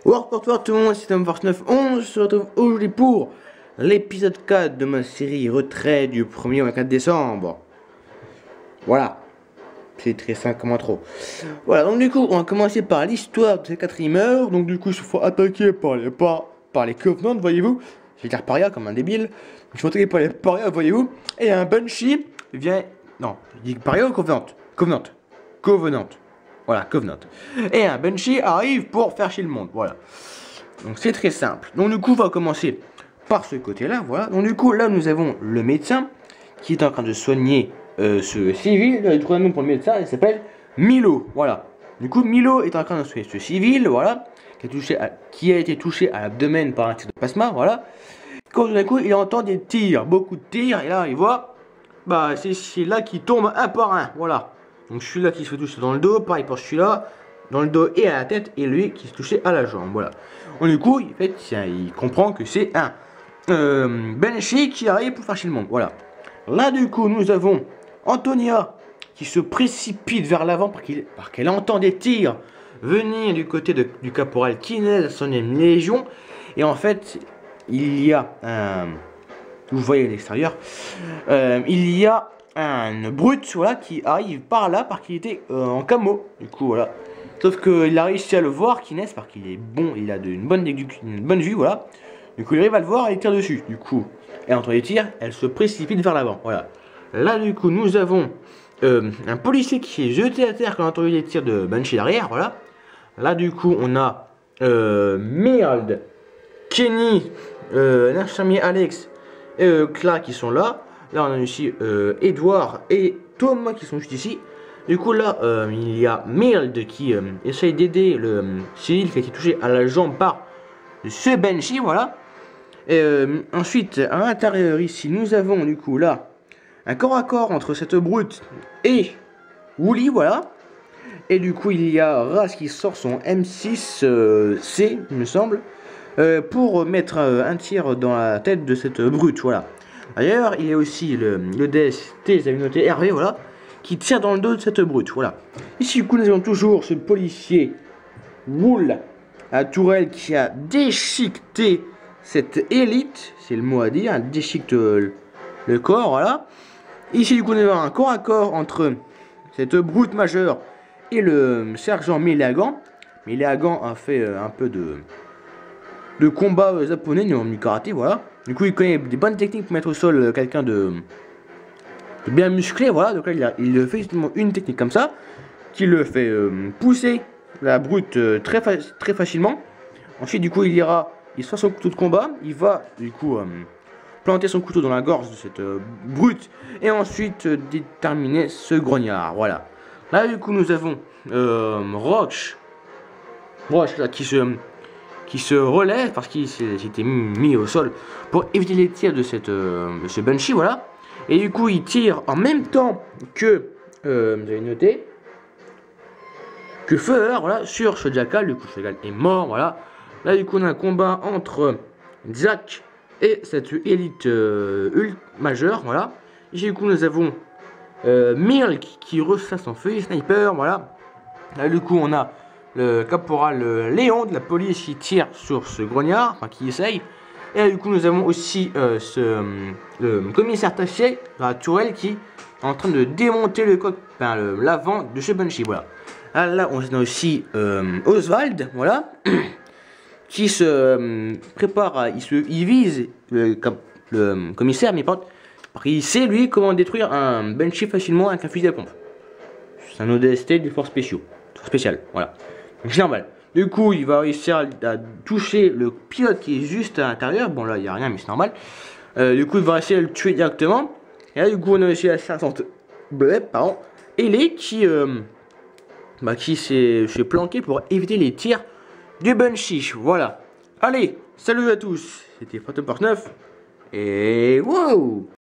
Work pour toi tout le monde, c'est Tom Force 9. On se retrouve aujourd'hui pour l'épisode 4 de ma série Retrait du 1er au 4 décembre. Voilà, c'est très simple comme intro. Voilà, donc du coup, on va commencer par l'histoire de ces 4 rimeurs. Donc du coup, il se faut attaquer par les Covenants, voyez-vous. Je vais dire paria comme un débile. Il faut attaquer par les parias, voyez-vous. Et un Banshee vient... Non, je dis paria ou Covenant? Covenant. Voilà, Covenant. Et un Banshee arrive pour faire chier le monde, voilà. Donc c'est très simple. Donc du coup, on va commencer par ce côté-là, voilà. Donc du coup, là, nous avons le médecin qui est en train de soigner ce civil. Le troisième nom pour le médecin, il s'appelle Milo, voilà. Du coup, Milo est en train de soigner ce civil, voilà, qui a été touché à l'abdomen par un tir de plasma, voilà. Quand d'un coup, il entend des tirs, beaucoup de tirs, et là, il voit, bah, c'est là qu'il tombe un par un, voilà. Donc celui-là qui se fait toucher dans le dos, pareil pour celui-là, dans le dos et à la tête, et lui qui se touchait à la jambe, voilà. Donc du coup, il comprend que c'est un Banshee qui arrive pour faire chier le monde, voilà. Là du coup, nous avons Antonia qui se précipite vers l'avant parce qu'elle entend des tirs venir du côté du caporal Kinez, son légion, et en fait, il y a un... Vous voyez à l'extérieur, il y a un brut, voilà, qui arrive par là parce qu'il était en camo, du coup voilà. Sauf qu'il a réussi à le voir, Kinez, parce qu'il est bon, il a une bonne vue, voilà. Du coup il arrive à le voir et il tire dessus, du coup. Et entre les tirs, elle se précipite vers l'avant, voilà. Là du coup nous avons un policier qui est jeté à terre quand on a entendu les tirs de Banshee derrière, voilà. Là du coup on a Merde, Kenny, l'infirmier Alex et Cla qui sont là. Là on a aussi Edouard et Tom qui sont juste ici. Du coup là il y a Mild qui essaye d'aider le civil qui a été touché à la jambe par ce Banshee, voilà. Et ensuite à l'intérieur ici nous avons du coup là un corps à corps entre cette brute et Wooly, voilà. Et du coup il y a Raz qui sort son M6C il me semble, pour mettre un tir dans la tête de cette brute, voilà. D'ailleurs, il y a aussi le DST, vous avez noté Hervé, voilà, qui tire dans le dos de cette brute, voilà. Ici, du coup, nous avons toujours ce policier Wool à Tourelle qui a déchiqueté cette élite, c'est le mot à dire, déchiquete le corps, voilà. Ici, du coup, nous avons un corps à corps entre cette brute majeure et le sergent Méléagan. Méléagan a fait un peu de combat japonais, du karaté, voilà. Du coup, il connaît des bonnes techniques pour mettre au sol quelqu'un de bien musclé, voilà. Donc là, il fait justement une technique comme ça, qui le fait pousser la brute très facilement. Ensuite, du coup, il sort son couteau de combat, il va, du coup, planter son couteau dans la gorge de cette brute, et ensuite déterminer ce grognard, voilà. Là, du coup, nous avons Roche là, qui se relève parce qu'il s'était mis au sol pour éviter les tirs de ce Banshee, voilà. Et du coup, il tire en même temps que, vous avez noté, que Feur, voilà, sur ce Jackal. Du coup, ce Jackal est mort, voilà. Là, du coup, on a un combat entre Jack et cette élite majeure, voilà. Ici, du coup, nous avons Milk qui reçoit son feuille sniper, voilà. Là, du coup, on a le caporal Léon de la police qui tire sur ce grognard, enfin qui essaye. Et là, du coup, nous avons aussi le commissaire Taché, la Tourelle, qui est en train de démonter l'avant de ce Banshee, voilà. Là, on a aussi Oswald, voilà, qui se prépare, il vise le commissaire, mais par contre, il sait, lui, comment détruire un Banshee facilement avec un fusil à pompe. C'est un ODST des forces spéciales, voilà. C'est normal. Du coup, il va réussir à toucher le pilote qui est juste à l'intérieur. Bon, là, il n'y a rien, mais c'est normal. Du coup, il va essayer de le tuer directement. Et là, du coup, on a aussi la sergente Ellie qui s'est planquée pour éviter les tirs du Banshee. Voilà. Allez, salut à tous. C'était Phantom Force 9. Et wow!